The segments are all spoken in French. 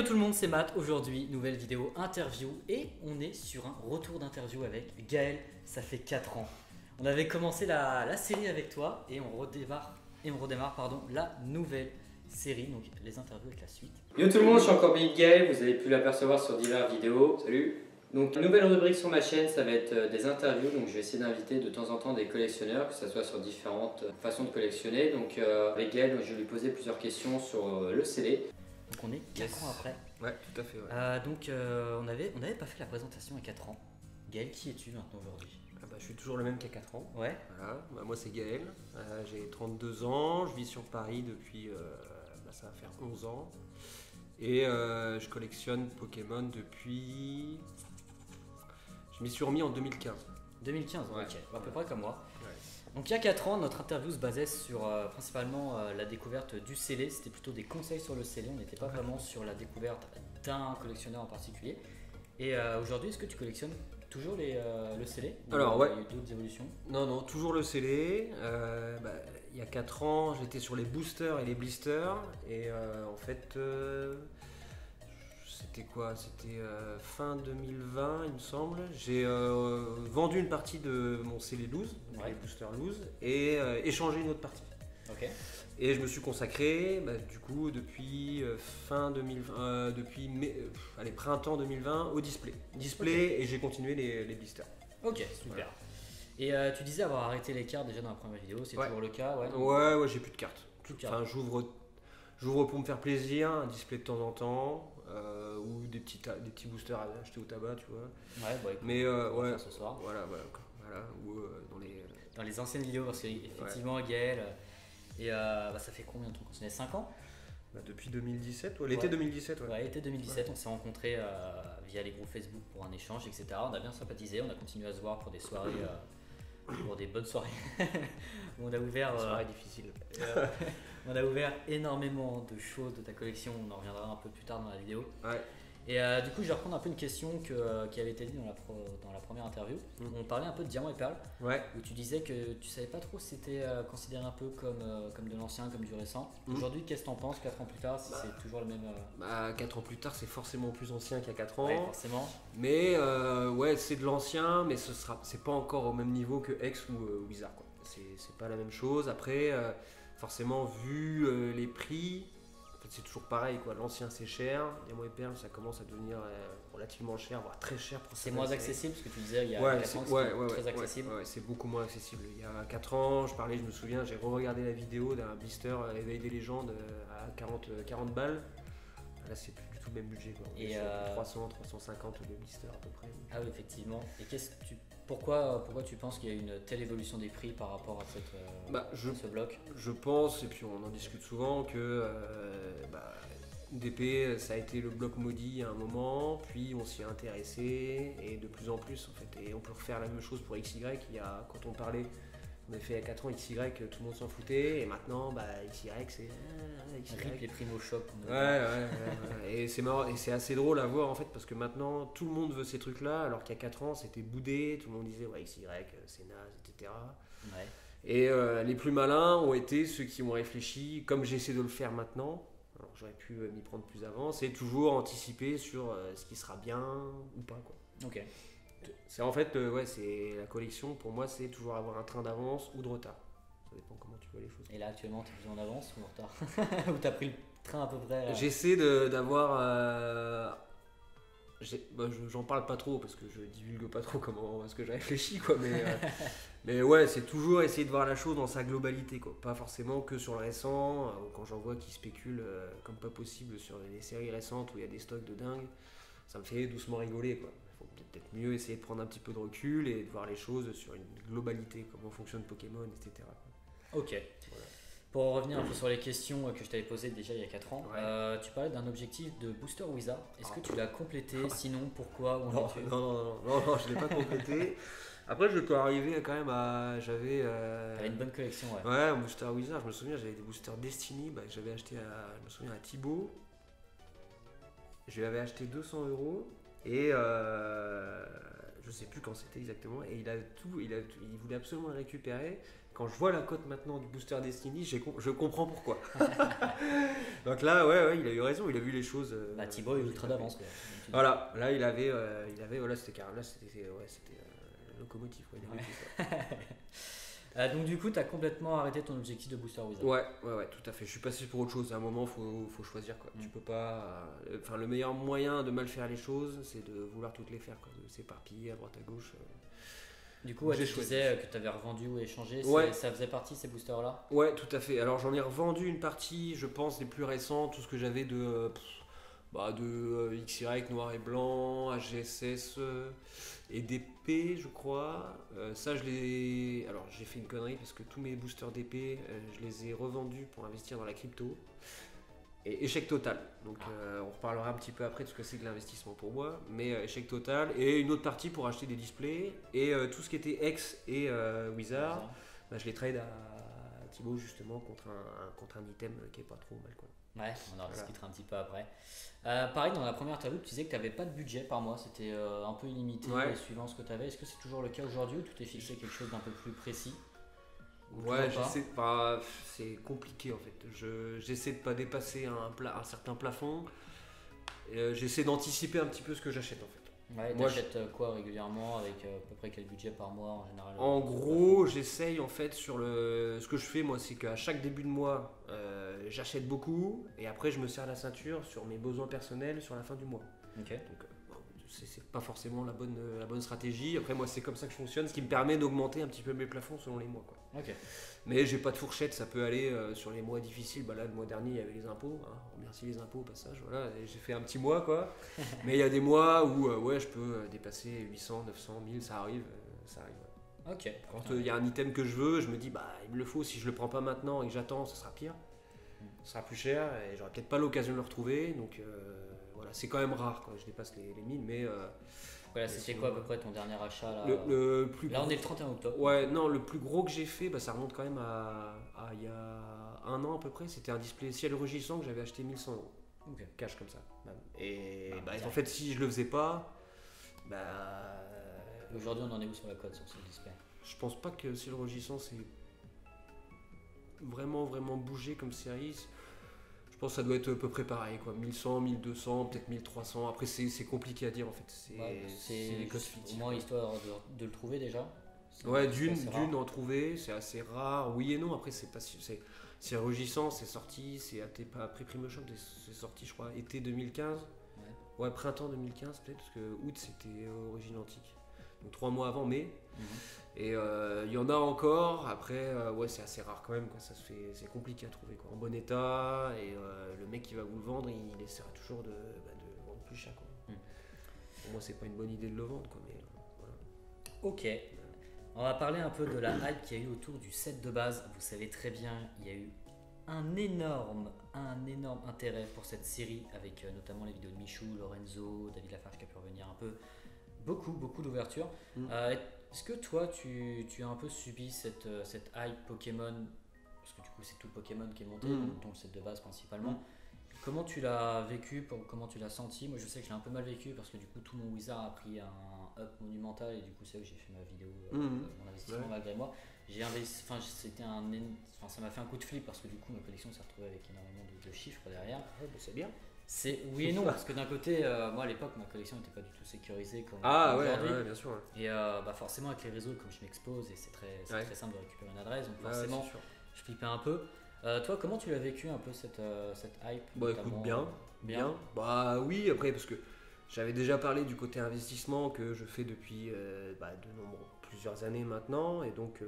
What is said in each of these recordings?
tout le monde, c'est Matt. Aujourd'hui, nouvelle vidéo interview et on est sur un retour d'interview avec Gaël. Ça fait 4 ans. On avait commencé la série avec toi et on redémarre la nouvelle série, donc les interviews avec la suite. Yo tout le monde, je suis encore Billy Gaël, vous avez pu l'apercevoir sur diverses vidéos. Salut. Donc nouvelle rubrique sur ma chaîne, ça va être des interviews, donc je vais essayer d'inviter de temps en temps des collectionneurs, que ce soit sur différentes façons de collectionner. Donc avec Gaël, je vais lui poser plusieurs questions sur le scellé. Donc on est 4 ans après. Ouais, tout à fait. Ouais. On n'avait pas fait la présentation à 4 ans. Gaël, qui es-tu maintenant aujourd'hui? Je suis toujours le même qu'à 4 ans. Ouais. Voilà. Moi c'est Gaël, j'ai 32 ans, je vis sur Paris depuis, ça va faire 11 ans. Et je collectionne Pokémon depuis... Je m'y suis remis en 2015. 2015, Ouais. ok, à peu près comme moi. Ouais. Donc il y a 4 ans, notre interview se basait sur principalement la découverte du scellé. C'était plutôt des conseils sur le scellé, on n'était pas vraiment sur la découverte d'un collectionneur en particulier. Et aujourd'hui, est-ce que tu collectionnes toujours le scellé? Alors, ouais. Il y a eu d'autres évolutions? Non, toujours le scellé. Il y a 4 ans, j'étais sur les boosters et les blisters. Et en fait, c'était quoi? C'était fin 2020, il me semble. J'ai vendu une partie de mon scellé loose, Ouais. les boosters loose, et échangé une autre partie. Ok. Et je me suis consacré, du coup, depuis fin 2020, depuis printemps 2020 au display. Ok. Et j'ai continué les blisters. Ok, super. Et tu disais avoir arrêté les cartes déjà dans la première vidéo, c'est Ouais. toujours le cas? Ouais. Ouais, j'ai plus de cartes. Plus de cartes. Enfin, j'ouvre pour me faire plaisir, un display de temps en temps, ou des petits boosters à acheter au tabac, tu vois. Ouais, bon, écoute, Mais on va ouais, faire ce soir. voilà, ou dans les... Dans les anciennes vidéos, parce qu'effectivement, Gaël, ça fait combien de temps qu'on se connaît? 5 ans? depuis 2017, l'été Ouais. 2017, ouais. Ouais, été 2017, Ouais. on s'est rencontrés via les groupes Facebook pour un échange, etc. On a bien sympathisé, on a continué à se voir pour des soirées, pour des bonnes soirées. On a ouvert, Soirée difficile. on a ouvert énormément de choses de ta collection, on en reviendra un peu plus tard dans la vidéo. Ouais. Et du coup, je vais reprendre un peu une question qui avait été dite dans la première interview. On parlait un peu de diamant et perle, Ouais. où tu disais que tu savais pas trop si c'était considéré un peu comme de l'ancien, comme du récent. Aujourd'hui, qu'est-ce que t'en penses 4 ans plus tard, si c'est toujours le même 4 ans plus tard, c'est forcément plus ancien qu'il y a 4 ans. Ouais, forcément. Mais ouais, c'est de l'ancien, mais c'est pas encore au même niveau que X ou Wizard, quoi. C'est pas la même chose. Après, forcément, vu les prix, en fait, c'est toujours pareil, quoi. L'ancien c'est cher, Diamant et Perle ça commence à devenir relativement cher, voire très cher pour C'est certaines moins séries. accessible, parce que tu disais il y a Ouais, 4 ans, c'était très accessible. ouais, c'est beaucoup moins accessible. Il y a 4 ans, je me souviens, j'ai re-regardé la vidéo d'un blister Éveil des légendes à 40 balles. Là, c'est plus du tout le même budget, quoi. On est sur 300-350 de blister à peu près. Ah oui, effectivement. Et pourquoi tu penses qu'il y a une telle évolution des prix par rapport à ce bloc? Je pense, et puis on en discute souvent, que DP, ça a été le bloc maudit à un moment, puis on s'y est intéressé, et de plus en plus, en fait. Et on peut refaire la même chose pour XY. Quand on parlait, on a fait il y a 4 ans XY, tout le monde s'en foutait, et maintenant, XY, c'est... Rip les primo shop. Ouais. Et c'est marrant, et c'est assez drôle à voir, en fait, parce que maintenant, tout le monde veut ces trucs-là, alors qu'il y a 4 ans, c'était boudé, tout le monde disait, ouais, XY, c'est naze, etc. Ouais. Et les plus malins ont été ceux qui ont réfléchi, comme j'essaie de le faire maintenant. Alors j'aurais pu m'y prendre plus avant, c'est toujours anticiper sur ce qui sera bien ou pas, quoi. Ok. C'est en fait, c'est la collection, pour moi, c'est toujours avoir un train d'avance ou de retard. Ça dépend comment tu vois les choses. Et là actuellement, tu es plus en avance ou en retard? Ou tu as pris le train à peu près J'essaie d'avoir... j'en parle pas trop parce que je divulgue pas trop comment ce que j'ai réfléchi, quoi, mais ouais, c'est toujours essayer de voir la chose dans sa globalité, quoi. Pas forcément que sur le récent. Quand j'en vois qui spéculent comme pas possible sur les séries récentes où il y a des stocks de dingue, ça me fait doucement rigoler, quoi. Il faut peut-être mieux essayer de prendre un petit peu de recul et de voir les choses sur une globalité, comment fonctionne Pokémon, etc., quoi. Ok. Voilà. Pour revenir un peu sur les questions que je t'avais posées déjà il y a 4 ans, Ouais. tu parlais d'un objectif de Booster Wizard. Est-ce que tu l'as complété? Sinon, pourquoi? Où en Non, es-tu? non, je l'ai pas complété. Après, je peux arriver quand même à... J'avais... T'avais une bonne collection, ouais. Ouais, un booster Wizard, je me souviens, j'avais des boosters Destiny que j'avais acheté je me souviens, à Thibaut. Je lui avais acheté 200 € et je sais plus quand c'était exactement, et il voulait absolument le récupérer. Quand je vois la cote maintenant du booster Destiny, je comprends pourquoi. Donc là, ouais, il a eu raison, il a vu les choses. Thibaut est ultra d'avance. Quoi. Voilà, là il avait voilà, c'était locomotive. Quoi, donc du coup, tu as complètement arrêté ton objectif de booster wizard. Ouais, tout à fait. Je suis passé pour autre chose. À un moment, faut choisir quoi. Tu peux pas. Enfin, le meilleur moyen de mal faire les choses, c'est de vouloir toutes les faire, quoi, de s'éparpiller à droite à gauche. Du coup, tu disais que tu avais revendu ou échangé. Ça faisait partie ces boosters là. Ouais, tout à fait. Alors j'en ai revendu une partie, je pense, des plus récents, tout ce que j'avais de XY noir et blanc, HGSS et d'épée, je crois. Ça, alors j'ai fait une connerie parce que tous mes boosters d'épée, je les ai revendus pour investir dans la crypto. Et échec total. Donc on reparlera un petit peu après de ce que c'est que l'investissement pour moi. Mais échec total. Et une autre partie pour acheter des displays. Et tout ce qui était X et Wizard, je les trade à Thibaut justement contre un item qui est pas trop mal, quoi. Ouais, on en discutera un petit peu après. Pareil, dans la première interview, tu disais que tu n'avais pas de budget par mois. C'était un peu illimité suivant ce que tu avais. Est-ce que c'est toujours le cas aujourd'hui ou tu t'es fixé quelque chose d'un peu plus précis? Ouais, j'essaie pas. C'est compliqué en fait. J'essaie de pas dépasser un certain plafond. J'essaie d'anticiper un petit peu ce que j'achète en fait. Ouais, t'achètes quoi régulièrement avec à peu près quel budget par mois en général? En gros, j'essaye en fait ce que je fais moi, c'est qu'à chaque début de mois, j'achète beaucoup et après je me serre la ceinture sur mes besoins personnels sur la fin du mois. Ok. Donc c'est pas forcément la bonne stratégie. Après moi c'est comme ça que je fonctionne, ce qui me permet d'augmenter un petit peu mes plafonds selon les mois, quoi. Ok. Mais j'ai pas de fourchette, ça peut aller sur les mois difficiles. Là le mois dernier il y avait les impôts, hein. On remercie les impôts au passage, voilà, et j'ai fait un petit mois, quoi. Mais il y a des mois où je peux dépasser 800, 900, 1000, ça arrive. Ouais. Ok. Quand il y a un item que je veux, je me dis il me le faut, si je le prends pas maintenant et que j'attends, ça sera pire. Ça sera plus cher et j'aurai peut-être pas l'occasion de le retrouver, donc voilà, c'est quand même rare quand je dépasse les 1000, mais voilà, c'était quoi à peu près ton dernier achat là? Le plus là on est le 31 octobre. Ouais, non, le plus gros que j'ai fait, ça remonte quand même à il y a un an à peu près. C'était un display ciel rugissant que j'avais acheté 1100 €. Okay. Cash comme ça. Et en fait, si je le faisais pas, aujourd'hui on en est où sur la cote sur ce display? Je pense pas que ciel rugissant c'est vraiment bougé comme série. Je pense que ça doit être à peu près pareil, quoi. 1100, 1200, peut-être 1300. Après, c'est compliqué à dire en fait. C'est les codes au moins histoire de le trouver déjà. Ouais, d'une en trouver, c'est assez rare. Oui et non. Après, c'est rugissant, c'est sorti, c'est après Primotion, c'est sorti, je crois, été 2015. Ouais, printemps 2015 peut-être, parce que août c'était Origine Antique. Donc 3 mois avant mai. Et il y en a encore. Après, c'est assez rare quand même, quoi. C'est compliqué à trouver, quoi. En bon état. Et le mec qui va vous le vendre, il essaiera toujours de vendre plus cher, quoi. Pour moi, c'est pas une bonne idée de le vendre, quoi. Mais voilà. Ok. On va parler un peu de la hype qu'il y a eu autour du set de base. Vous savez très bien, il y a eu un énorme intérêt pour cette série avec notamment les vidéos de Michou, Lorenzo, David Lafarge qui a pu revenir un peu. Beaucoup d'ouverture. Est-ce que toi tu as un peu subi cette hype Pokémon, parce que du coup c'est tout Pokémon qui est monté, dont le set de base principalement. Comment tu l'as vécu, comment tu l'as senti? Moi je sais que je l'ai un peu mal vécu parce que du coup tout mon Wizard a pris un up monumental et du coup c'est là que j'ai fait ma vidéo, mon investissement malgré moi. J'ai investi, ça m'a fait un coup de flip parce que du coup ma collection s'est retrouvée avec énormément de chiffres derrière. C'est bien. C'est oui et non, parce que d'un côté, moi à l'époque ma collection n'était pas du tout sécurisée comme aujourd'hui. Ouais, bien sûr. Ouais. Et forcément avec les réseaux, comme je m'expose et c'est très simple de récupérer une adresse, donc forcément je flippais un peu. Toi, comment tu l'as vécu un peu cette hype? Écoute, bien. Oui, après parce que j'avais déjà parlé du côté investissement que je fais depuis plusieurs années maintenant, et donc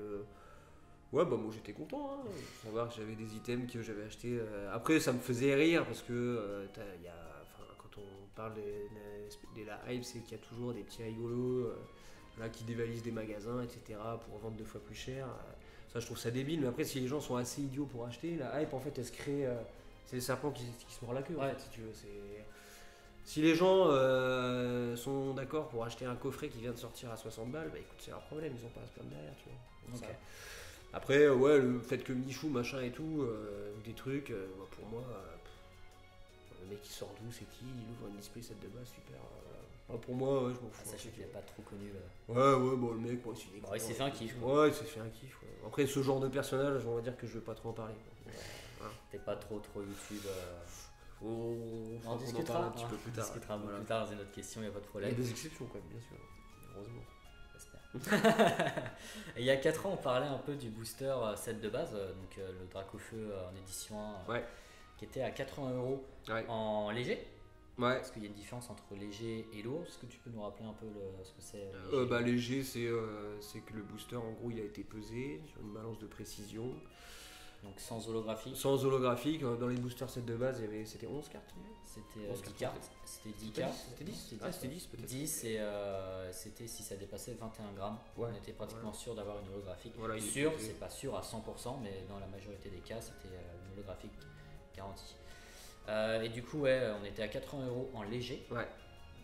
moi j'étais content, hein, de savoir que j'avais des items que j'avais achetés. Après ça me faisait rire parce que quand on parle de la hype, c'est qu'il y a toujours des petits rigolos qui dévalisent des magasins, etc. pour vendre 2 fois plus cher. Ça je trouve ça débile, mais après si les gens sont assez idiots pour acheter, la hype en fait elle se crée, c'est le serpent qui se mord la queue, en fait, si tu veux. Si les gens sont d'accord pour acheter un coffret qui vient de sortir à 60 balles, écoute, c'est leur problème, ils ont pas à se plaindre derrière, tu vois. Okay. Après, le fait que Michou, machin et tout, des trucs, pour moi, le mec qui sort d'où, c'est qui, il ouvre un display set de base, super. Pour moi, ouais, je m'en fous. Sachez qu'il n'a pas trop connu. Ouais, bon, le mec, Il s'est fait un kiff. Ouais, il s'est fait un kiff. Ouais. Après, ce genre de personnage, on va dire que je vais pas trop en parler. T'es pas trop YouTube. On en discutera un petit peu plus tard. On discutera un peu plus tard, c'est notre question, il n'y a pas de Il y problème. a des exceptions, quand même, bien sûr. Heureusement. Et il y a 4 ans, on parlait un peu du booster set de base, donc le Dracofeu en édition 1, qui était à 80€ en léger. Ouais. Parce qu'il y a une différence entre léger et lourd. Est-ce que tu peux nous rappeler un peu ce que c'est léger, c'est que le booster, en gros, il a été pesé sur une balance de précision. Donc sans holographique. Sans holographique. Dans les boosters set de base, c'était 11 cartes. C'était 10 cartes. C'était 10 cartes. C'était 10 C'était 10 peut-être. 10 et c'était si ça dépassait 21 grammes. On était pratiquement sûr d'avoir une holographique. Sûr, c'est pas sûr à 100%, mais dans la majorité des cas, c'était une holographique garantie. Et du coup, on était à 80€ en léger. Ouais.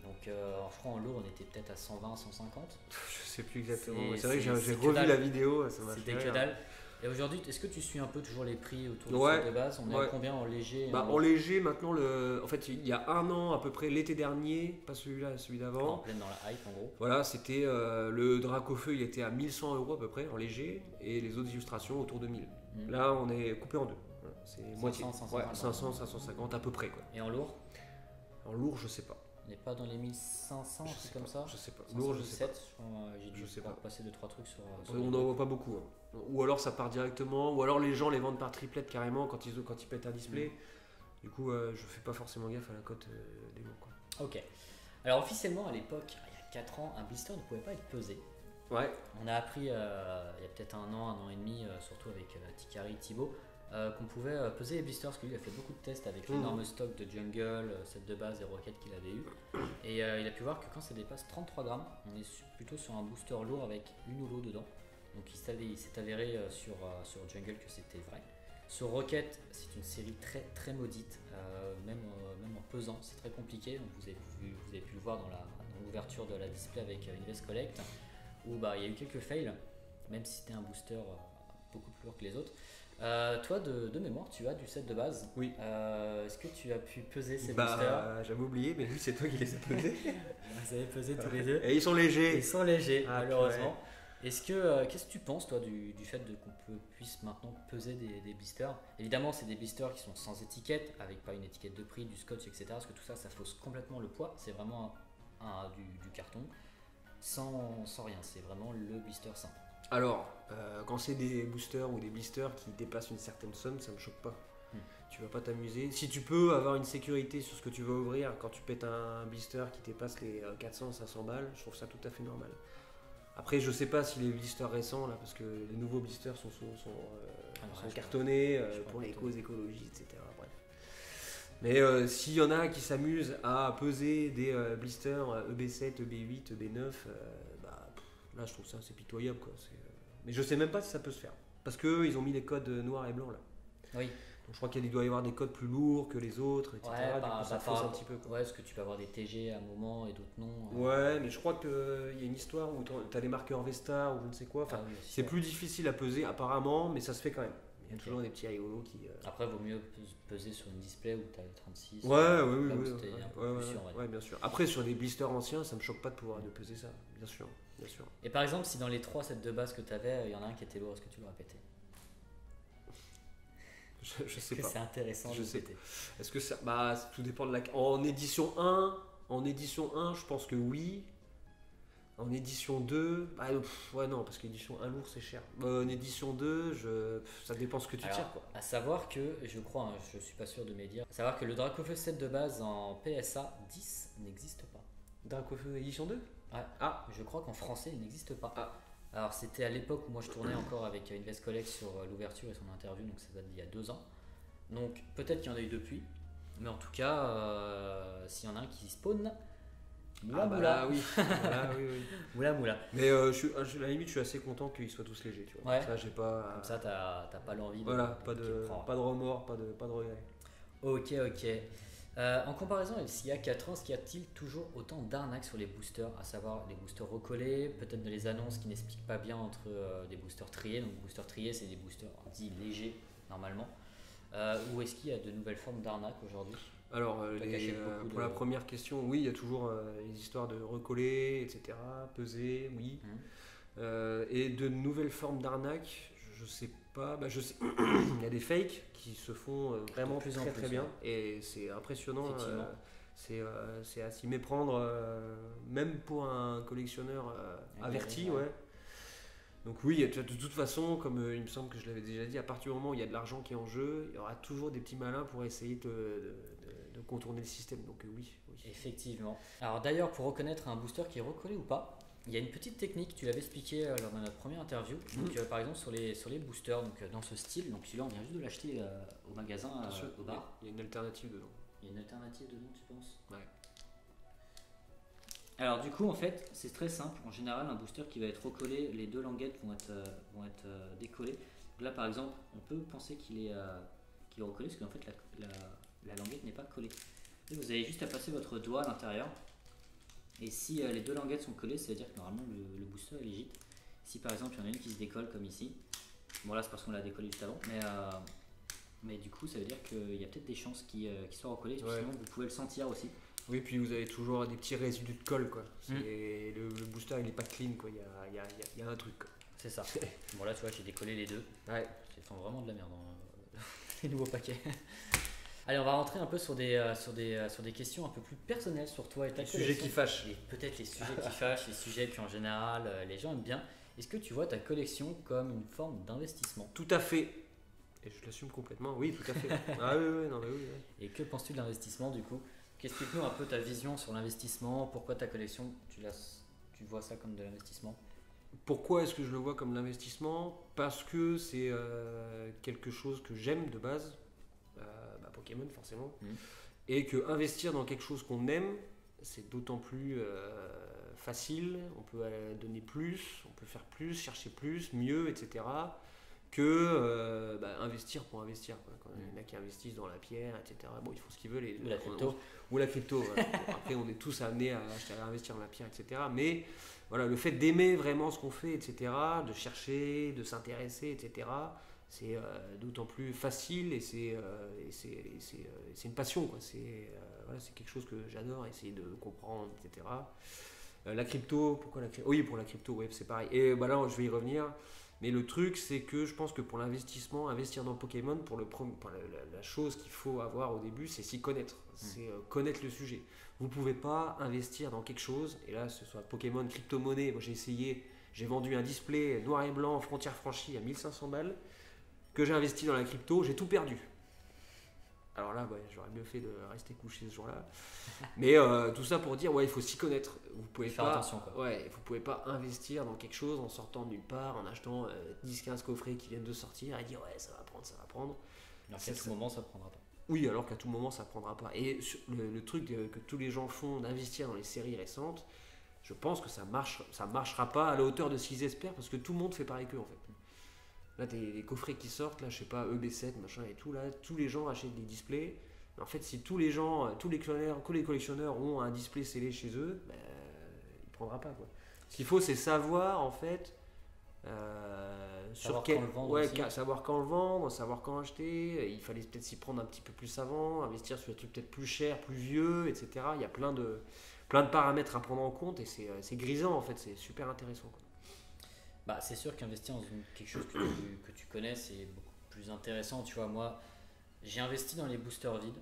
Donc en franc, en lourd, on était peut-être à 120, 150. Je sais plus exactement. C'est vrai que j'ai revu la vidéo, ça m'a fait C'était que dalle. Et aujourd'hui, est-ce que tu suis un peu toujours les prix autour du set de base? On est à combien en léger? En léger, maintenant, en fait, il y a un an à peu près, l'été dernier, pas celui-là, celui d'avant. En pleine dans la hype, en gros. Voilà, c'était le Dracofeu, il était à 1100€ à peu près en léger, et les autres illustrations autour de 1000. Là, on est coupé en deux. Voilà, c'est moitié. 500, 550 à peu près, quoi. Et en lourd? En lourd, je sais pas. On n'est pas dans les 1500, c'est comme ça? Je sais pas. 517, lourd, je sais pas. J'ai dû passer 2-3 trucs sur. On n'en voit pas beaucoup. Hein. Ou alors ça part directement, ou alors les gens les vendent par triplette carrément quand ils pètent un display. Du coup, je fais pas forcément gaffe à la cote des mots. Quoi. Ok. Alors officiellement, à l'époque, il y a 4 ans, un blister ne pouvait pas être pesé. Ouais. On a appris il y a peut-être un an et demi, surtout avec Tikari Thibaut, qu'on pouvait peser les blisters, parce qu'il a fait beaucoup de tests avec l'énorme stock de Jungle, set de base et Rocket qu'il avait eu. Et il a pu voir que quand ça dépasse 33 grammes, on est plutôt sur un booster lourd avec une holo dedans. Donc il s'est avéré sur Jungle que c'était vrai. Sur Rocket, c'est une série très très maudite, même en pesant, c'est très compliqué. Donc vous avez pu le voir dans l'ouverture de la display avec Invest Collect, où il y a eu quelques fails, même si c'était un booster beaucoup plus lourd que les autres. Toi, de mémoire, tu as du set de base. Oui. Est-ce que tu as pu peser ces boosters? J'avais oublié, mais lui, c'est toi qui les as pesés. Vous avez pesé tous les deux. Et ils sont légers. Ils sont légers, malheureusement. Qu'est-ce que tu penses, toi, du fait qu'on puisse maintenant peser des blisters? Évidemment, c'est des blisters qui sont sans étiquette, avec pas une étiquette de prix, du scotch, etc. Parce que tout ça, ça fausse complètement le poids. C'est vraiment du carton, sans rien. C'est vraiment le blister simple. Alors, quand c'est des boosters ou des blisters qui dépassent une certaine somme, ça me choque pas. Tu vas pas t'amuser. Si tu peux avoir une sécurité sur ce que tu vas ouvrir, quand tu pètes un blister qui dépasse les 400-500 balles, je trouve ça tout à fait normal. Après, je sais pas si les blisters récents, là, parce que les nouveaux blisters sont cartonnés pour les causes écologistes, etc. Bref. Mais s'il y en a qui s'amusent à peser des blisters EB7, EB8, EB9, là je trouve ça c'est pitoyable. Quoi. Mais je sais même pas si ça peut se faire. Parce qu'ils ont mis les codes noirs et blancs là. Oui. Donc je crois qu'il doit y avoir des codes plus lourds que les autres, etc. Ouais, du coup, ça fausse un petit peu. Quoi. Ouais, est-ce que tu peux avoir des TG à un moment et d'autres non Ouais, mais je crois qu'il y a une histoire où tu as des marqueurs Vesta ou je ne sais quoi. Enfin, c'est plus difficile à peser apparemment, mais ça se fait quand même. Il y a toujours des petits rigolos qui. Après, il vaut mieux peser sur une display où tu as les 36. Ouais, bien sûr. Après, sur des blisters anciens, ça me choque pas de pouvoir de peser ça, bien sûr. Et par exemple, si dans les 3 sets de base que tu avais, il y en a un qui était lourd, est-ce que tu l'aurais pété? Je sais pas. C'est intéressant de péter. Est-ce que ça. Tout dépend de la. En édition 1, je pense que oui. En édition 2, non, parce qu'édition 1 lourd c'est cher. En édition 2, ça dépend ce que tu tires. Quoi. À savoir que, je crois, je suis pas sûr de me dire, à savoir que le Dracofeu set de base en PSA 10 n'existe pas. Dracofeu édition 2 ? Ah, je crois qu'en français il n'existe pas. Alors c'était à l'époque où moi je tournais encore avec Invest Collect sur l'ouverture et son interview, donc ça date d'il y a 2 ans. Donc peut-être qu'il y en a eu depuis, mais en tout cas, s'il y en a un qui spawn, moula. Oui. Moula. Mais à la limite, je suis assez content qu'ils soient tous légers. Tu vois. Ouais. Ça, j'ai pas. Comme ça, t'as pas l'envie. Voilà, pas de remords, pas de regret. Ok. En comparaison avec s'il y a 4 ans, est-ce qu'il y a-t-il toujours autant d'arnaques sur les boosters, à savoir les boosters recollés, peut-être dans les annonces qui n'expliquent pas bien entre des boosters triés. Donc boosters triés, c'est des boosters dits légers normalement. Ou est-ce qu'il y a de nouvelles formes d'arnaques aujourd'hui? Alors, T'as caché beaucoup pour de- la première question, oui, il y a toujours les histoires de recoller, etc., peser, oui. Et de nouvelles formes d'arnaque, je sais pas. Bah, je sais, il y a des fakes qui se font vraiment De plus en très plus, très bien, ouais. et c'est impressionnant. Effectivement. C'est à s'y méprendre, même pour un collectionneur averti, Aguerri, ouais. ouais. Donc oui, de toute façon, comme il me semble que je l'avais déjà dit, à partir du moment où il y a de l'argent qui est en jeu, il y aura toujours des petits malins pour essayer de contourner le système. Donc oui. Effectivement. Alors d'ailleurs, pour reconnaître un booster qui est recollé ou pas, il y a une petite technique, tu l'avais expliqué lors de notre première interview. Donc par exemple sur les boosters, donc dans ce style, donc celui-là on vient juste de l'acheter au magasin, Bien sûr, au bar. il y a une alternative dedans. Il y a une alternative dedans, tu penses? Ouais. Alors du coup en fait c'est très simple. En général un booster qui va être recollé, les deux languettes vont être décollées. Donc là par exemple on peut penser qu'il est recollé parce qu'en fait la languette n'est pas collée. Et vous avez juste à passer votre doigt à l'intérieur. Et si les deux languettes sont collées, ça veut dire que normalement le booster est légit. Si par exemple il y en a une qui se décolle comme ici, bon là c'est parce qu'on l'a décollé juste avant, mais du coup ça veut dire qu'il y a peut-être des chances qu'il soit recollé. Ouais. Sinon vous pouvez le sentir aussi. Oui, puis vous avez toujours des petits résidus de colle, quoi. Le booster, il est pas clean, quoi. Il y a un truc, quoi. C'est ça. Bon là tu vois j'ai décollé les deux. Ouais. Ils font vraiment de la merde dans les nouveaux paquets. Allez, on va rentrer un peu sur des questions un peu plus personnelles sur toi et ta Les sujets collection. qui fâchent. Et peut-être les sujets qui fâchent, les sujets qu'en général les gens aiment bien. Est-ce que tu vois ta collection comme une forme d'investissement? Tout à fait. Et je l'assume complètement. Oui, tout à fait. Ah oui, non, mais oui. Et que penses-tu de l'investissement du coup? Explique-nous un peu ta vision sur l'investissement. Pourquoi ta collection, tu vois ça comme de l'investissement? Pourquoi est-ce que je le vois comme l'investissement? Parce que c'est quelque chose que j'aime de base. Pokémon, forcément. Et que investir dans quelque chose qu'on aime, c'est d'autant plus facile. On peut donner plus, on peut faire plus, chercher plus, mieux, etc. Que investir pour investir, quoi. Quand il y en a qui investissent dans la pierre, etc. Bon, ils font ce qu'ils veulent. Ou la crypto. Ou la crypto. Voilà. Bon, après, on est tous amenés à investir dans la pierre, etc. Mais voilà, le fait d'aimer vraiment ce qu'on fait, etc., de chercher, de s'intéresser, etc., c'est d'autant plus facile, et c'est une passion, quoi. C'est quelque chose que j'adore, essayer de comprendre, etc. La crypto, pourquoi la crypto? Oui, pour la crypto, ouais, c'est pareil. Et là, je vais y revenir. Mais le truc, c'est que je pense que pour l'investissement, investir dans Pokémon, la chose qu'il faut avoir au début, c'est s'y connaître. C'est connaître le sujet. Vous ne pouvez pas investir dans quelque chose, et là, ce soit Pokémon, crypto-monnaie. Moi, j'ai essayé, j'ai vendu un display noir et blanc, frontière franchie à 1500 balles, que j'ai investi dans la crypto, j'ai tout perdu. Alors là, ouais, j'aurais mieux fait de rester couché ce jour-là. Mais tout ça pour dire, ouais, il faut s'y connaître. Vous pouvez Faire attention, quoi. Ouais, vous pouvez pas investir dans quelque chose en sortant de nulle part, en achetant 10-15 coffrets qui viennent de sortir et dire ouais, ça va prendre. Alors qu'à tout moment ça ne prendra pas. Oui, alors qu'à tout moment ça prendra pas. Et le truc que tous les gens font d'investir dans les séries récentes, je pense que ça marchera pas à la hauteur de ce qu'ils espèrent, parce que tout le monde fait pareil qu'eux, en fait. Là, des coffrets qui sortent, là, je sais pas, EB7, machin et tout, là, tous les gens achètent des displays. Mais en fait, si tous les collectionneurs ont un display scellé chez eux, il prendra pas, quoi. Ce qu'il faut, c'est savoir, en fait, Savoir quand le vendre aussi. savoir quand le vendre, savoir quand acheter. Il fallait peut-être s'y prendre un petit peu plus avant, investir sur des trucs peut-être plus chers, plus vieux, etc. Il y a plein de paramètres à prendre en compte, et c'est grisant, en fait, c'est super intéressant, quoi. Bah, c'est sûr qu'investir dans quelque chose que tu connais, c'est beaucoup plus intéressant. Tu vois, moi, j'ai investi dans les boosters vides.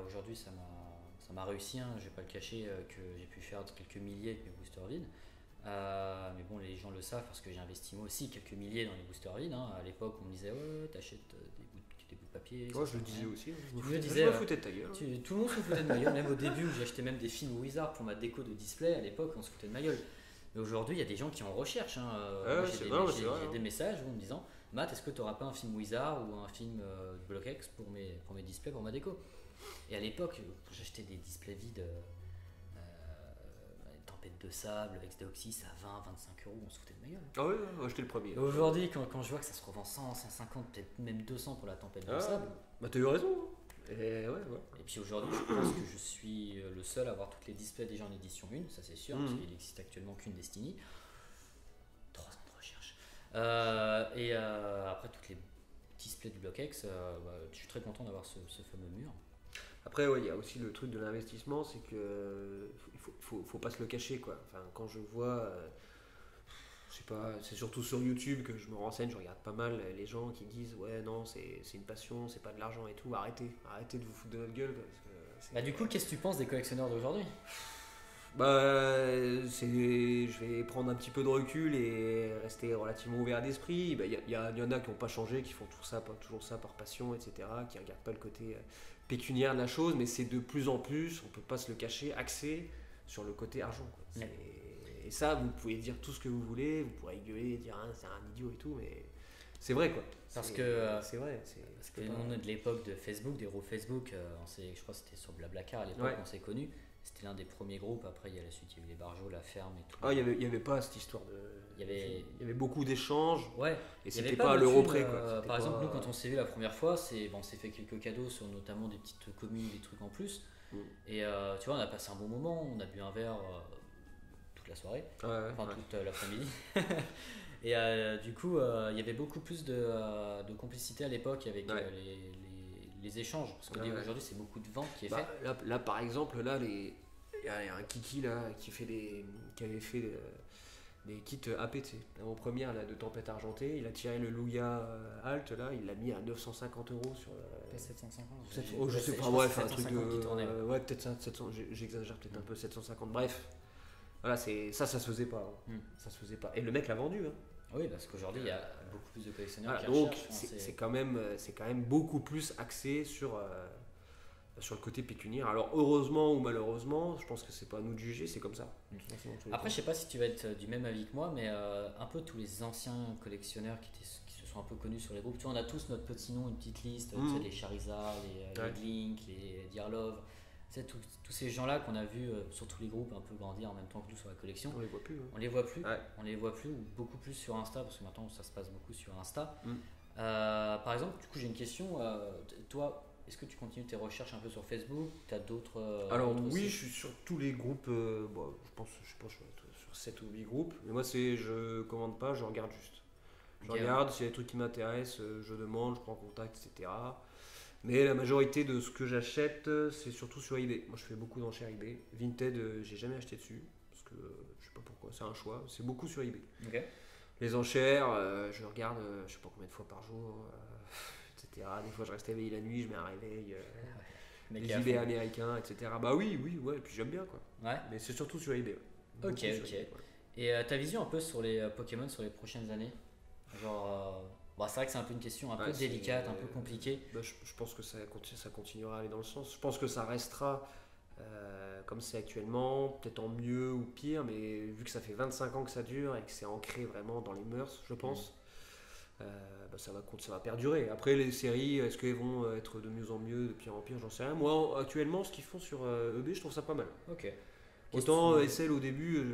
Aujourd'hui, ça m'a réussi. Je vais pas le cacher que j'ai pu faire quelques milliers avec mes boosters vides. Mais bon, les gens le savent parce que j'ai investi moi aussi quelques milliers dans les boosters vides. À l'époque, on me disait ouais, t'achètes des bouts de papier. Moi, je le disais aussi. Je le disais. Je me foutais de ta gueule. Tout le monde se foutait de ma gueule. Même au début, où j'ai acheté même des films Wizard pour ma déco de display. À l'époque, on se foutait de ma gueule. Mais aujourd'hui, il y a des gens qui en recherchent. J'ai des messages en me disant Matt, est-ce que tu n'auras pas un film Wizard ou un film Blockx pour mes displays, pour ma déco? Et à l'époque, j'achetais des displays vides, tempête de sable avec Deoxys à 20-25 euros, on se foutait de ma gueule. Ah oui, j'étais le premier. Et aujourd'hui, quand je vois que ça se revend 100, 150, peut-être même 200 pour la tempête de sable. Bah, t'as eu raison. Et puis aujourd'hui, je pense que je suis le seul à avoir toutes les displays déjà en édition 1, ça c'est sûr, parce qu'il n'existe actuellement qu'une Destiny. 3 ans de recherche. Après, toutes les displays du Blockx, je suis très content d'avoir ce fameux mur. Après, ouais, il y a aussi le truc de l'investissement, c'est que faut pas se le cacher, quoi. Enfin, quand je vois, je sais pas, c'est surtout sur YouTube que je me renseigne, je regarde pas mal les gens qui disent ouais non, c'est une passion, c'est pas de l'argent et tout. Arrêtez de vous foutre de notre gueule, parce que Bah, du coup, qu'est-ce que tu penses des collectionneurs d'aujourd'hui? je vais prendre un petit peu de recul et rester relativement ouvert d'esprit. Bah, y en a qui n'ont pas changé, qui font toujours ça par passion, etc., qui regardent pas le côté pécuniaire de la chose, mais c'est de plus en plus, on peut pas se le cacher, axé sur le côté argent, quoi. Ouais. Et ça, vous pouvez dire tout ce que vous voulez, vous pourrez gueuler, dire ah, c'est un idiot et tout, mais c'est vrai, quoi. Parce C'est- que c'est vrai. Parce que nous, on est de l'époque de Facebook, des groupes Facebook. Je crois que c'était sur Blablacar à l'époque, Ouais. on s'est connus. C'était l'un des premiers groupes. Après, il y a la suite, il y a eu les Barjots, la ferme et tout. Ah, il y avait pas cette histoire de. Il y avait- beaucoup d'échanges. Ouais, Et il y avait c'était pas pas à de l'euro thunes, près, quoi. C'était par exemple, pas- nous, quand on s'est vu la première fois, on s'est fait quelques cadeaux sur notamment des petites communes, des trucs en plus. Mm. Et tu vois, on a passé un bon moment. On a bu un verre toute la soirée, Ouais, ouais, enfin ouais. toute l'après-midi. Et du coup, il y avait beaucoup plus de complicité à l'époque avec Ouais. les échanges. Parce Ouais, ouais. qu'aujourd'hui, c'est beaucoup de vente qui est Bah, fait. là, par exemple, là, il y a un Kiki là, qui avait fait des kits APT. En première là, de Tempête Argentée, il a tiré le Louya Alt, là, il l'a mis à 950 € sur. Pas 750. Oh, je sais pas, crois ouais, que c'est un truc 750 qui tournait, de. Ouais, peut-être 700, j'exagère peut-être un peu, 750. Bref, voilà, ça se faisait pas. Hein. Mm. Ça se faisait pas. Et le mec l'a vendu. Hein. Oui, parce qu'aujourd'hui, il y a beaucoup plus de collectionneurs Voilà, qui donc recherchent. Enfin, c'est quand même beaucoup plus axé sur le côté pécuniaire. Alors heureusement ou malheureusement, je pense que c'est pas à nous de juger, c'est comme ça. Mm. De toute façon, dans tous les Après, cas. je sais pas si tu vas être du même avis que moi, mais un peu tous les anciens collectionneurs qui se sont un peu connus sur les groupes. Tu vois, on a tous notre petit nom, une petite liste. Tu sais, les Charizard, les Ouais. Glink, les Dearlove. Tu sais, tous ces gens-là qu'on a vus sur tous les groupes un peu grandir en même temps que nous sur la collection. On les voit plus. Hein. On les voit plus. Ouais. On les voit plus ou beaucoup plus sur Insta parce que maintenant ça se passe beaucoup sur Insta. Mm. Par exemple, du coup, j'ai une question. Toi, est-ce que tu continues tes recherches un peu sur Facebook? Tu as d'autres. Alors d'autres oui, sites je suis sur tous les groupes. Bon, je pense que je vais être sur 7 ou 8 groupes. Mais moi, je commande pas, je regarde juste. Je Ok. regarde, s'il y a des trucs qui m'intéressent, je demande, je prends contact, etc. Mais la majorité de ce que j'achète, c'est surtout sur eBay. Moi, je fais beaucoup d'enchères eBay. Vinted, j'ai jamais acheté dessus. Parce que je sais pas pourquoi, c'est un choix. C'est beaucoup sur eBay. Ok. Les enchères, je regarde, je sais pas combien de fois par jour, etc. Des fois, je reste éveillé la nuit, je mets un réveil. Mec, Les à eBay fond. américains, etc. Bah oui, ouais, et puis j'aime bien, quoi. Ouais. Mais c'est surtout sur eBay. Ouais. Ok, Beaucoup sur ok. eBay, ouais. Et ta vision un peu sur les Pokémon sur les prochaines années? Genre, bah, c'est vrai que c'est un peu une question un peu Ouais, c'est- délicate, un peu compliquée. Bah, je pense que ça continuera à aller dans le sens. Je pense que ça restera comme c'est actuellement, peut-être en mieux ou pire, mais vu que ça fait 25 ans que ça dure et que c'est ancré vraiment dans les mœurs, je pense, bah, ça va perdurer. Après, les séries, est-ce qu'elles vont être de mieux en mieux, de pire en pire, j'en sais rien. Moi, actuellement, ce qu'ils font sur EB, je trouve ça pas mal. Ok. Autant Qu'est-ce SL au début,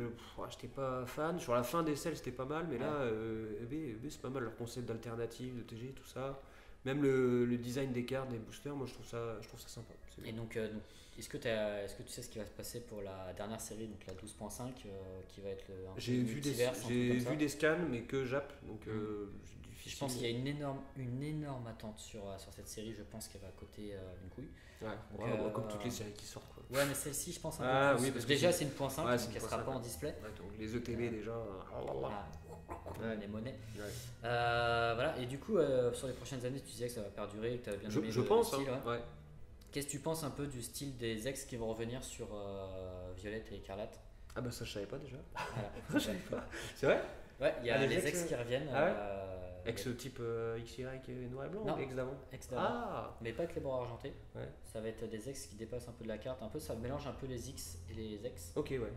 j'étais pas fan. Sur la fin d'SL, c'était pas mal, mais là, EB, c'est pas mal. Leur concept d'alternative, de TG, tout ça. Même le design des cartes, des boosters, moi je trouve ça sympa. C'est Et bien. donc, est-ce que tu sais ce qui va se passer pour la dernière série, donc la 12.5, qui va être un peu J'ai vu multiverse, un truc j'ai comme ça. vu des scans, mais que Jap, donc j'ai difficile. Je pense qu'il y a une énorme attente sur cette série. Je pense qu'elle va coter une couille. Ouais, Donc, ouais, comme toutes les séries qui sortent. Quoi. Ouais, mais celle-ci, je pense un Ah peu plus. oui, parce que Déjà, c'est une point 5, Ouais, donc c'est une elle point sera 5, pas en ouais. display. Ouais, donc les ETB déjà. Les monnaies. Ouais. Voilà, et du coup, sur les prochaines années, tu disais que ça va perdurer, que tu avais bien aimé Je le pense, style, hein, ouais. ouais. Qu'est-ce que tu penses un peu du style des ex qui vont revenir sur Violette et Écarlate? Ah bah ça je savais pas déjà. Voilà. Je savais pas. C'est vrai. Ouais, il y a Ah, les les ex, ex qui reviennent. Ah ouais Ex type XY et noir et blanc Non. ou ex d'avant ex d'avant. Ah Mais pas avec les bords argentés. ouais. Ça va être des ex qui dépassent un peu de la carte. Un peu, ça mélange un peu les X et les ex. Ok, ouais.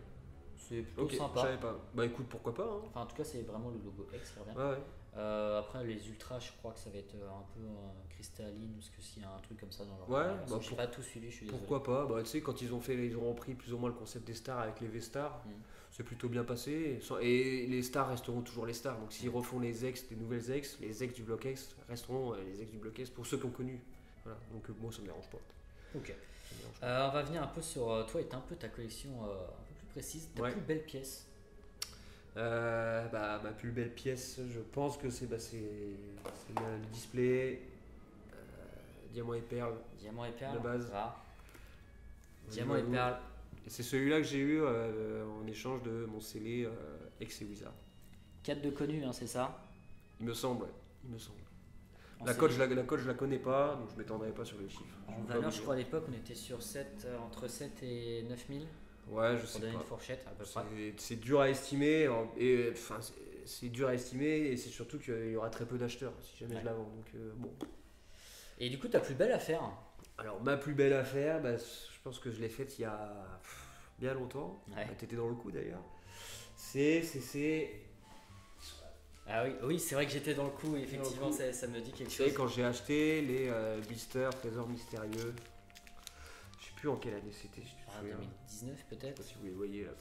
C'est plutôt Ok, je sympa. savais pas. Bah écoute, pourquoi pas. Hein. Enfin, en tout cas, c'est vraiment le logo X qui revient. Ouais, ouais. Après, les ultras, je crois que ça va être un peu cristalline ou ce que s'il y a un truc comme ça dans leur. Ouais, parce que j'ai pas tout suivi, je suis désolé. Pourquoi pas. Bah tu sais, quand ils ont repris plus ou moins le concept des stars avec les V-stars, Mm. c'est plutôt bien passé. Et les stars resteront toujours les stars. Donc s'ils refont les ex, des nouvelles ex, les ex du bloc X resteront les ex du bloc S pour ceux qui ont connu. Voilà. Donc moi ça me dérange pas. Ok. Ça me dérange pas. On va venir un peu sur toi et un peu ta collection un peu plus précise. Ta Ouais. plus belle pièce. Bah, ma plus belle pièce, je pense que c'est le display diamant et perle. Diamant et perle. De base. Voilà. Diamant et perles. Et c'est celui-là que j'ai eu en échange de mon scellé Ex et Wizard. 4 de connu, hein, c'est ça? Il me semble, ouais. Il me semble. En La cote, je la connais pas, donc je m'étendrai pas sur les chiffres. En valeur, je crois à l'époque, on était sur 7, entre 7 et 9000. Ouais, je Pour sais donner pas. une fourchette à peu près. C'est dur à estimer, et enfin c'est dur à estimer, et c'est surtout qu'il y aura très peu d'acheteurs si jamais Ouais. je la vends. Donc bon. Et du coup, ta plus belle affaire? Alors ma plus belle affaire, bah, je pense que je l'ai faite il y a bien longtemps. Ouais. Bah, t'étais dans le coup d'ailleurs. C'est Ah oui, c'est vrai que j'étais dans le coup, et effectivement, Dans le coup. ça me dit quelque tu sais, chose. quand j'ai acheté les blisters Trésors Mystérieux. Je sais plus en quelle année c'était. Si tu te Ah, souviens. 2019 Je sais peut-être? pas si vous les voyez là.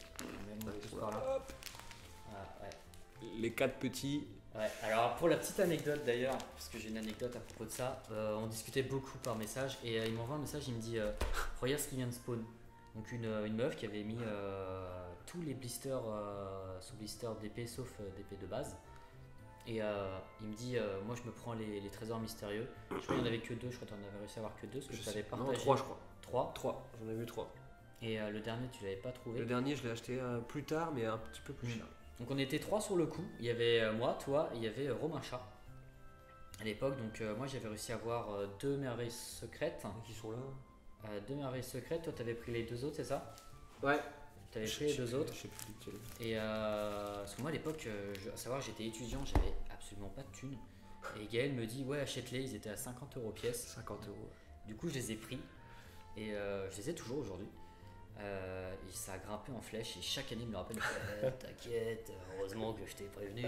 Même Ouais, tous ils sont par là. là. Hop. Ah, ouais. Les 4 petits. Ouais, alors pour la petite anecdote d'ailleurs, parce que j'ai une anecdote à propos de ça, on discutait beaucoup par message et il m'envoie un message, il me dit regarde ce qui vient de spawn. Donc une meuf qui avait mis tous les blisters sous blister d'épée sauf d'épée de base. Et il me dit moi je me prends les trésors mystérieux. Je crois qu'il n'y en avait que deux, je crois que tu en avais réussi à avoir que deux, parce que Je tu avais sais- non, partagé 3 je crois. 3. 3, j'en ai vu 3. Et le dernier tu l'avais pas trouvé. Le dernier, je l'ai acheté plus tard, mais un petit peu plus Mm. cher. Donc on était 3 sur le coup, il y avait moi, toi, et il y avait Romain Chat à l'époque, donc moi j'avais réussi à avoir 2 merveilles secrètes. Qui sont là? 2 merveilles secrètes, toi t'avais pris les 2 autres, c'est ça? Ouais. T'avais pris les 2 autres. Je sais plus lequel. Et parce que moi à l'époque, à savoir j'étais étudiant, j'avais absolument pas de thunes. Et Gaël me dit ouais achète-les, ils étaient à 50 € pièce. 50 euros. Du coup je les ai pris et je les ai toujours aujourd'hui. Et ça a grimpé en flèche et chaque année il me le rappelle. T'inquiète, heureusement que je t'ai prévenu.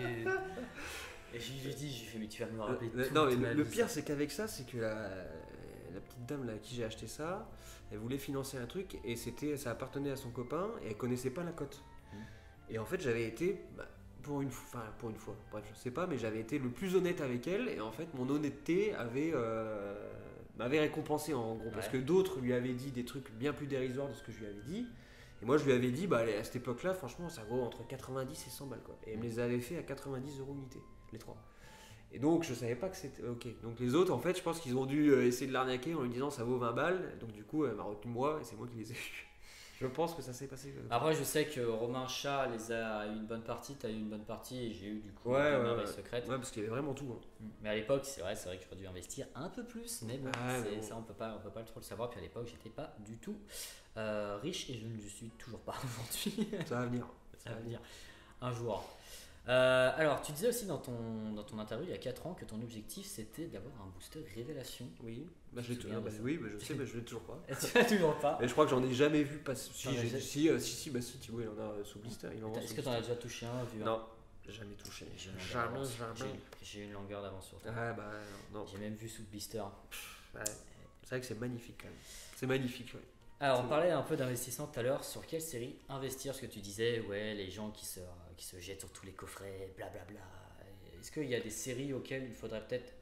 Et je lui dis, mais tu vas me le rappeler. Non, toute mais ma le vie, pire, ça. c'est qu'avec ça, c'est que la petite dame là, à qui j'ai acheté ça, elle voulait financer un truc et ça appartenait à son copain et elle connaissait pas la cote. Et en fait, j'avais été, pour une fois, bref, je sais pas, mais j'avais été le plus honnête avec elle et en fait, mon honnêteté m'avait récompensé en gros, parce Ouais. que d'autres lui avaient dit des trucs bien plus dérisoires de ce que je lui avais dit. Et moi, je lui avais dit, à cette époque-là, franchement, ça vaut entre 90 et 100 balles quoi. Et elle me les avait fait à 90 € unité, les 3. Et donc je savais pas que c'était ok. Donc les autres en fait je pense qu'ils ont dû essayer de l'arnaquer en lui disant ça vaut 20 balles. Donc du coup elle m'a retenu moi et c'est moi qui les ai eus. Je pense que ça s'est passé comme ça. Après, je sais que Romain Chat les a eu une bonne partie, t'as eu une bonne partie et j'ai eu du coup Ouais, des ouais, merveilles ouais. secrètes. Ouais parce qu'il y avait vraiment tout. Hein. Mais à l'époque, c'est vrai que j'aurais dû investir un peu plus, mais bon, Ouais, mais bon. ça on peut pas trop le savoir. Puis à l'époque, j'étais pas du tout riche et je ne le suis toujours pas aujourd'hui. Ça va venir. Ça va venir un jour. Alors, tu disais aussi dans ton interview il y a 4 ans que ton objectif c'était d'avoir un booster révélation. Oui. Tu te souviens de ça Oui, je sais, mais je l'ai toujours pas. Et tu l'as toujours pas. Mais je crois que j'en ai jamais vu passer. T'en as jamais- Si, tu vois, il en a sous blister. Il en vend Est-ce sous que t'en as blister. déjà touché un, vu un? Non, jamais touché. J'ai une longueur Jamais, d'avance. jamais. J'ai une longueur d'avance sur toi. Ah non. J'ai même vu sous blister. Ouais. C'est vrai que c'est magnifique quand même. C'est magnifique, ouais. Alors, on parlait un peu d'investissement tout à l'heure. Sur quelle série investir? Ce que tu disais, ouais, les gens qui se jettent sur tous les coffrets, blablabla. Est-ce qu'il y a des séries auxquelles il faudrait peut-être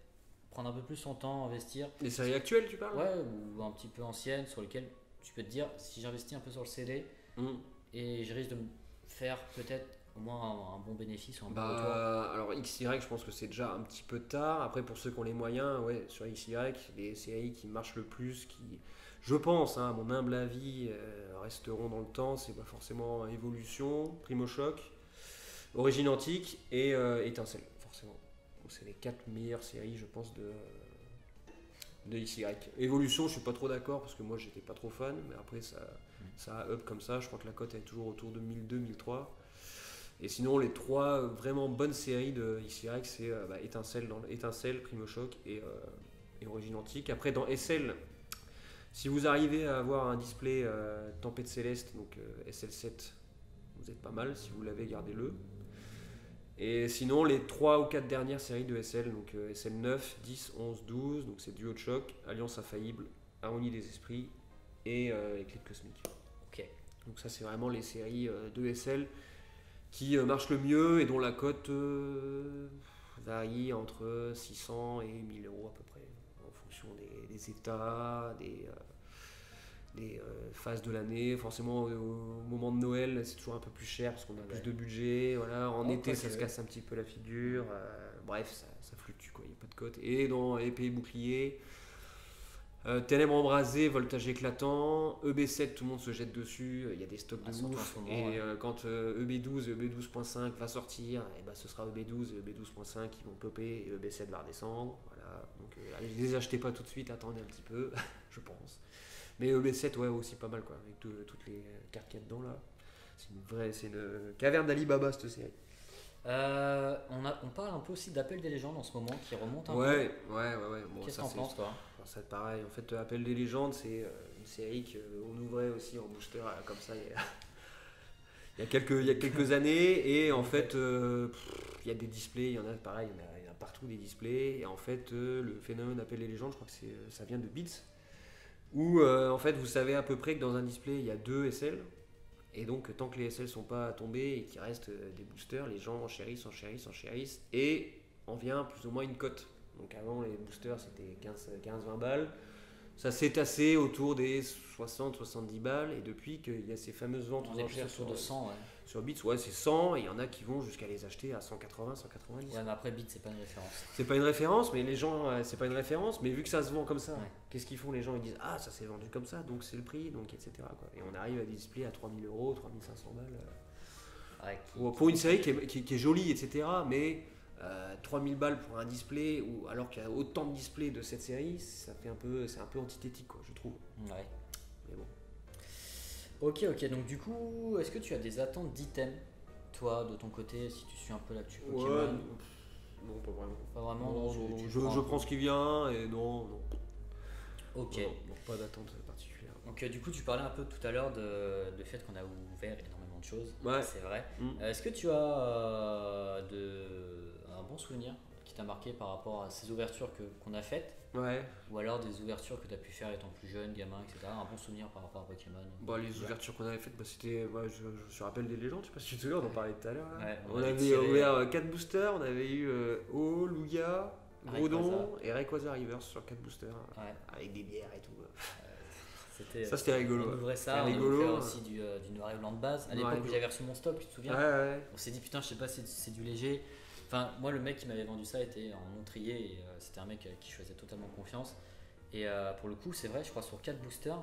prendre un peu plus son temps, investir? Les séries actuelles, tu parles? Ouais, ou un petit peu anciennes, sur lesquelles tu peux te dire, si j'investis un peu sur le CD, et je risque de me faire peut-être au moins un bon bénéfice ou un bon retour. Alors XY, je pense que c'est déjà un petit peu tard. Après, pour ceux qui ont les moyens, ouais, sur XY, les séries qui marchent le plus, qui, je pense, hein, à mon humble avis, resteront dans le temps, c'est pas forcément Evolution, Primo Choc, Origine Antique et Étincelle, forcément. Donc, c'est les 4 meilleures séries, je pense, de XY. Evolution, je suis pas trop d'accord parce que moi j'étais pas trop fan, mais après ça a up comme ça. Je crois que la cote est toujours autour de 1002-1003. Et sinon, les 3 vraiment bonnes séries de XY, c'est Étincelle, Primo Choc et Origine Antique. Après, dans SL, si vous arrivez à avoir un display Tempête Céleste, donc SL7, vous êtes pas mal. Si vous l'avez, gardez-le. Et sinon, les 3 ou 4 dernières séries de SL, donc SL9, 10, 11, 12, donc c'est Duo de Choc, Alliance Infaillible, Harmonie des Esprits et Éclipse Cosmique. Ok. Donc ça, c'est vraiment les séries de SL qui marchent le mieux et dont la cote varie entre 600 et 1000 € à peu près, en fonction des états, des phases de l'année. Forcément, au moment de Noël, c'est toujours un peu plus cher parce qu'on a plus de budget. Voilà. En été, ça se casse un petit peu la figure. Bref, ça fluctue, quoi. Il n'y a pas de cote. Et dans épée et bouclier, Ténèbres embrasées, voltage éclatant, EB7 tout le monde se jette dessus, il y a des stocks de surtout en ouf ce moment, et ouais. quand EB12 et EB12.5 va sortir, et bah, ce sera EB12 et EB12.5 qui vont popper et EB7 va redescendre, voilà. Donc allez, les achetez pas tout de suite, attendez un petit peu, je pense. Mais EB7 ouais aussi pas mal quoi, avec toutes les cartes qu'il y a dedans là. C'est une caverne d'Alibaba cette série. On parle un peu aussi d'Appel des légendes en ce moment qui remonte un peu. Ouais. Bon, Qu'est-ce ça, que t'en penses, toi? ça pareil. En fait, Appel des légendes, c'est une série qu'on ouvrait aussi en booster comme ça il y a quelques années. Et en fait, il y a des displays, il y en a pareil, il y en a partout des displays. Et en fait, le phénomène Appel des légendes, je crois que ça vient de Beats. Où en fait, vous savez à peu près que dans un display, il y a 2 SL. Et donc, tant que les SL sont pas tombés et qu'il reste des boosters, les gens enchérissent et en vient plus ou moins une cote. Donc, avant, les boosters c'était 15-20 balles. Ça s'est tassé autour des 60-70 balles. Et depuis qu'il y a ces fameuses ventes On aux est plus enchères autour de 100, ouais. sur Bits, ouais, c'est 100. Et il y en a qui vont jusqu'à les acheter à 180-190. Ouais, mais après, Beat, c'est pas une référence. C'est pas une référence, mais les gens, c'est pas une référence, mais vu que ça se vend comme ça, Ouais. qu'est-ce qu'ils font les gens? Ils disent ah ça s'est vendu comme ça, donc c'est le prix, donc etc. quoi. Et on arrive à des displays à 3000 euros, 3500 balles. Ouais, Pour une série qui est jolie, etc. Mais 3000 balles pour un display, alors qu'il y a autant de displays de cette série, c'est un peu antithétique, quoi, je trouve. Ouais. Mais bon. Ok, donc du coup, est-ce que tu as des attentes d'items, toi, de ton côté, si tu suis un peu l'actu Pokémon? Non, pas vraiment. Pas vraiment, Non, non, non, tu je prends un prends peu. ce qui vient et non. Ok. Non, pas d'attente particulière. Donc du coup, tu parlais un peu tout à l'heure de fait qu'on a ouvert énormément de choses. Ouais. C'est vrai. Mm. Est-ce que tu as un bon souvenir qui t'a marqué par rapport à ces ouvertures qu'on a faites, Ouais. ou alors des ouvertures que tu as pu faire étant plus jeune, gamin, etc. Un bon souvenir par rapport à Pokémon? Bah, les ouvertures qu'on avait faites, c'était. Je me rappelle des légendes, je sais pas si tu te souviens, on en parlait tout à l'heure. Là. Ouais, on avait avait tiré, ouvert 4 boosters, on avait eu O, Lugia, Groudon Rayquaza. et Rayquaza Reverse sur 4 boosters, Ouais. avec des bières et tout. Ça c'était rigolo, On ouais. ouvrait ça, C'était on rigolo, ouvrait ouais. aussi du noir et blanc de base. À Noir et l'époque où blanc. j'avais reçu mon stock, tu te souviens? Ouais. On s'est dit putain, je sais pas si c'est du léger. Enfin, moi, le mec qui m'avait vendu ça était en montrier et c'était un mec à qui je faisais totalement confiance. Et pour le coup, c'est vrai, je crois sur 4 boosters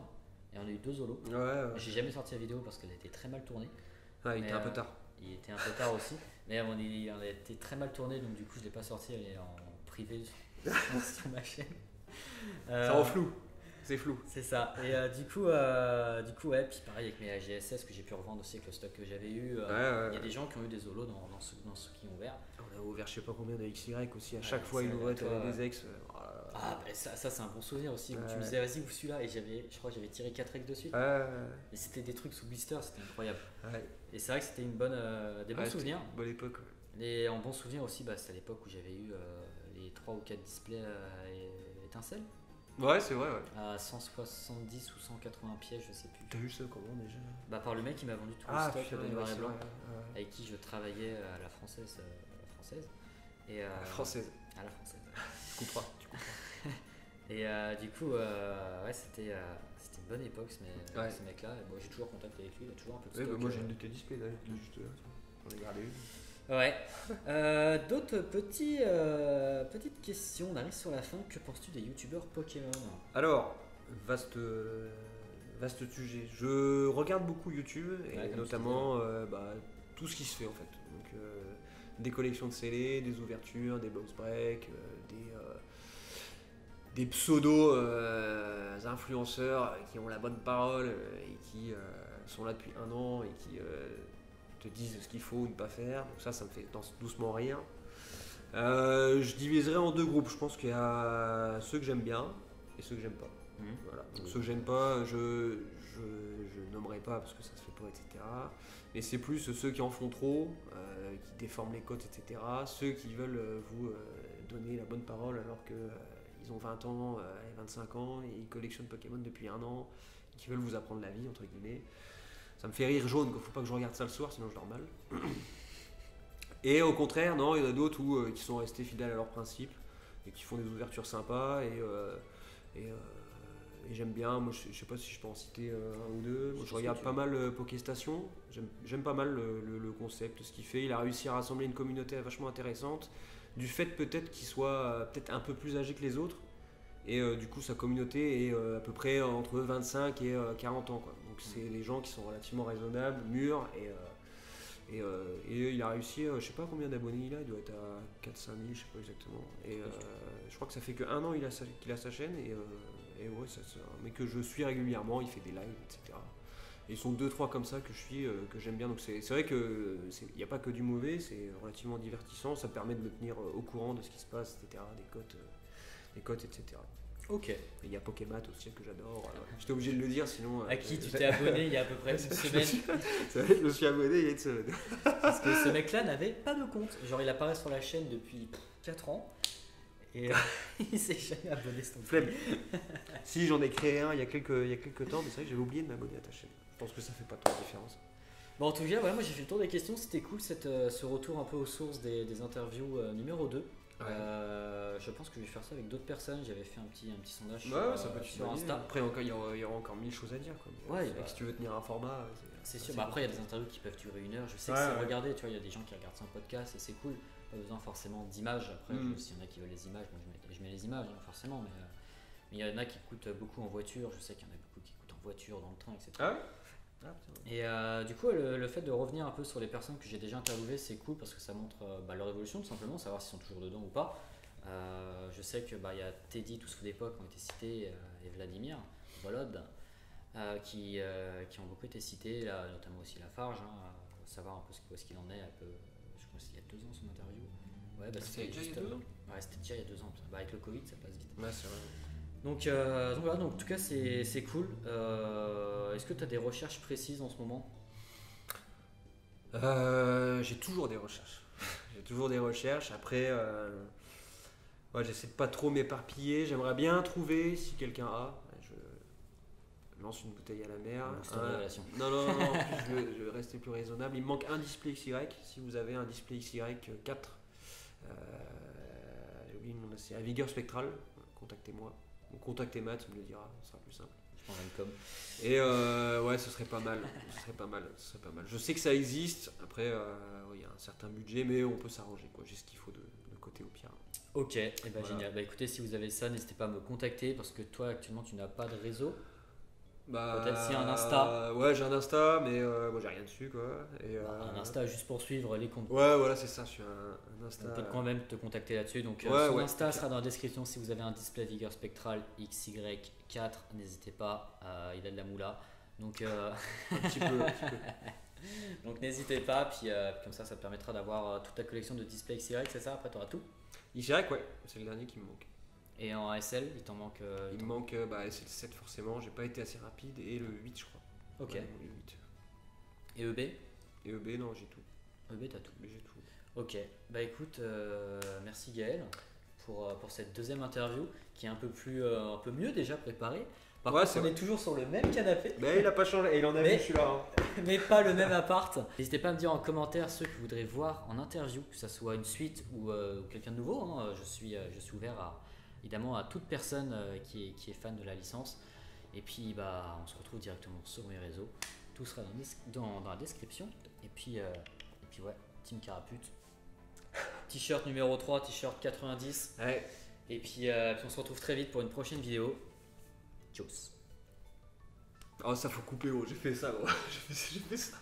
et on a eu 2 solos. Ouais. J'ai jamais sorti la vidéo parce qu'elle était très mal tournée. Ouais, il Mais, était un peu tard. Il était un peu tard aussi. Mais on a été très mal tournée donc du coup, je l'ai pas sorti. Elle est en privé sur ma chaîne. Ça rend flou. C'est flou. C'est ça. Et du coup, ouais, puis pareil avec mes AGSS que j'ai pu revendre aussi avec le stock que j'avais eu. Il y a des gens qui ont eu des solos dans ceux qui ont ouvert. On a ouvert je sais pas combien de XY aussi. À Ouais, chaque fois, il XY, ouvrait toi, des ex. Oh là là. Ah, bah ça c'est un bon souvenir aussi. Où tu me Ouais. disais, vas-y, ouvre celui-là. Et je crois que j'avais tiré 4 eggs dessus. Ouais. Et c'était des trucs sous blister, c'était incroyable. Ouais. Et c'est vrai que c'était des bons Ouais, souvenirs. c'était une bonne époque. Ouais. Et en bon souvenir aussi, c'était à l'époque où j'avais eu les 3 ou 4 displays étincelles. Ouais, c'est vrai, ouais. À 170 ou 180 pièges, je sais plus. T'as vu ça comment déjà? Par le mec qui m'a vendu tout le stock putain, de noir ouais, et c'est blanc, vrai, ouais. avec qui je travaillais à la française. Et, Française. À la française. Tu comprends. Et du coup, ouais, c'était une bonne époque Ouais. ce mec-là. Et bon, j'ai toujours contact avec lui, il a toujours un peu de Ouais, stock. bah, moi j'ai une de tes displays là, juste là. J'en ai gardé une. Ouais. D'autres petites questions. On arrive sur la fin. Que penses-tu des youtubeurs Pokémon? Alors, vaste sujet. Je regarde beaucoup YouTube et Ouais, comme notamment tout ce qui se fait en fait. Donc, des collections de scellés, des ouvertures, des box breaks, des pseudo influenceurs qui ont la bonne parole et qui sont là depuis 1 an et qui te disent ce qu'il faut ou ne pas faire. Donc ça me fait doucement rire. Je diviserai en 2 groupes. Je pense qu'il y a ceux que j'aime bien et ceux que j'aime pas. Voilà. Donc, ceux que j'aime pas, je nommerai pas parce que ça se fait pas, etc. Mais c'est plus ceux qui en font trop, qui déforment les cotes, etc. Ceux qui veulent vous donner la bonne parole alors que ils ont 20 ans et 25 ans et ils collectionnent Pokémon depuis 1 an et qui veulent vous apprendre la vie, entre guillemets. Ça me fait rire jaune, faut pas que je regarde ça le soir, sinon je dors mal. Et au contraire, non, il y en a d'autres qui sont restés fidèles à leurs principes et qui font des ouvertures sympas et j'aime bien. Moi, je sais pas si je peux en citer 1 ou 2. Moi, je regarde pas mal Pokéstation. J'aime pas mal le concept, ce qu'il fait. Il a réussi à rassembler une communauté vachement intéressante. Du fait peut-être qu'il soit peut-être un peu plus âgé que les autres, Et du coup, sa communauté est à peu près entre 25 et 40 ans, quoi. Donc c'est des gens qui sont relativement raisonnables, mûrs, et il a réussi, je sais pas combien d'abonnés il doit être à 4-5 000, je sais pas exactement. Et je crois que ça fait que 1 an qu'il a sa chaîne, et ouais, mais que je suis régulièrement, il fait des lives, etc. Et ils sont 2-3 comme ça que je suis, que j'aime bien. Donc c'est vrai qu'il n'y a pas que du mauvais, c'est relativement divertissant, ça permet de me tenir au courant de ce qui se passe, etc. Des cotes, etc. Ok. Et il y a Pokémat aussi que j'adore. J'étais obligé de le dire sinon. À qui tu t'es abonné il y a à peu près une semaine? C'est vrai que je me suis abonné il y a une semaine. Parce que ce mec-là n'avait pas de compte. Genre il apparaît sur la chaîne depuis 4 ans. Et il s'est jamais abonné son Flemme. Si j'en ai créé un il y a quelques temps, mais c'est vrai que j'avais oublié de m'abonner à ta chaîne. Je pense que ça fait pas trop de différence. Bon, en tout cas, voilà, moi j'ai fait le tour des questions. C'était cool ce retour un peu aux sources des interviews numéro 2. Ouais. Je pense que je vais faire ça avec d'autres personnes. J'avais fait un petit sondage Ça peut sur Insta. Après, il y aura encore 1000 choses à dire. Quoi. Ouais, Si tu veux tenir un format, c'est sûr. Après, il y a des interviews qui peuvent durer 1 heure. Je sais que c'est regardé. Tu vois, il y a des gens qui regardent ça en podcast et c'est cool. Pas besoin forcément d'images. Après, s'il y en a qui veulent les images, moi je mets les images, forcément. Mais il y en a qui écoutent beaucoup en voiture. Je sais qu'il y en a beaucoup qui écoutent en voiture, dans le train, etc. Ah ouais. Et du coup, le fait de revenir un peu sur les personnes que j'ai déjà interviewées, c'est cool parce que ça montre leur évolution, tout simplement, savoir s'ils sont toujours dedans ou pas. Je sais que y a Teddy, Tous Fous d'époque ont été cités, et Vladimir Volod, qui ont beaucoup été cités, là, notamment aussi Lafarge, savoir un peu où est-ce qu'il en est, un peu, je crois qu'il y a 2 ans son interview. Ouais, c'était déjà il y a 2 ans. Ouais, c'était déjà il y a 2 ans. Avec le Covid, ça passe vite. Ouais, c'est vrai. Donc voilà, donc en tout cas c'est cool. Est-ce que tu as des recherches précises en ce moment? J'ai toujours des recherches. Après, j'essaie de pas trop m'éparpiller. J'aimerais bien trouver, si quelqu'un a, je lance une bouteille à la mer. Non, je vais rester plus raisonnable. Il me manque un display XY. Si vous avez un display XY 4, j'ai oublié le nom, c'est à vigueur spectrale, contactez-moi. Ou contactez Matt, il me le dira, ce sera plus simple. Je prends une com. Et ouais, ce serait pas mal. Je sais que ça existe. Après, il y a un certain budget, mais on peut s'arranger. J'ai ce qu'il faut de côté au pire. Ok, voilà. Génial. Écoutez, si vous avez ça, n'hésitez pas à me contacter parce que toi, actuellement, tu n'as pas de réseau. Peut-être si un Insta. Ouais, j'ai un Insta, mais moi j'ai rien dessus quoi. Et, un Insta juste pour suivre les comptes. Ouais, voilà, c'est ça, je suis un Insta. On peut quand même te contacter là-dessus. Donc, son Insta sera dans la description si vous avez un display vigueur spectral XY4. N'hésitez pas, il a de la moula. Donc, un petit peu. Donc, n'hésitez pas. Puis, comme ça te permettra d'avoir toute ta collection de displays XY, c'est ça? Après, tu auras tout. XY, ouais, c'est le dernier qui me manque. Et en ASL, il t'en manque Il me manque c'est le 7 forcément, j'ai pas été assez rapide, et le 8 je crois. Ok. Ouais, le 8. Et EB? Et EB, non, j'ai tout. EB, t'as tout. J'ai tout. Ok, écoute, merci Gaël pour cette deuxième interview qui est un peu mieux déjà préparée. Par contre, on est toujours sur le même canapé. Mais il a pas changé, et il en a vu, je suis là. Mais pas le même appart. N'hésitez pas à me dire en commentaire ceux que vous voudrez voir en interview, que ce soit une suite ou quelqu'un de nouveau. Je suis ouvert évidemment à toute personne qui est fan de la licence. Et puis on se retrouve directement sur mes réseaux. Tout sera dans la description. Et puis ouais, Team Carapute. T-shirt numéro 3, t-shirt 90. Ouais. Et puis on se retrouve très vite pour une prochaine vidéo. Tchuss. Oh, ça faut couper, j'ai fait ça, j'ai fait ça.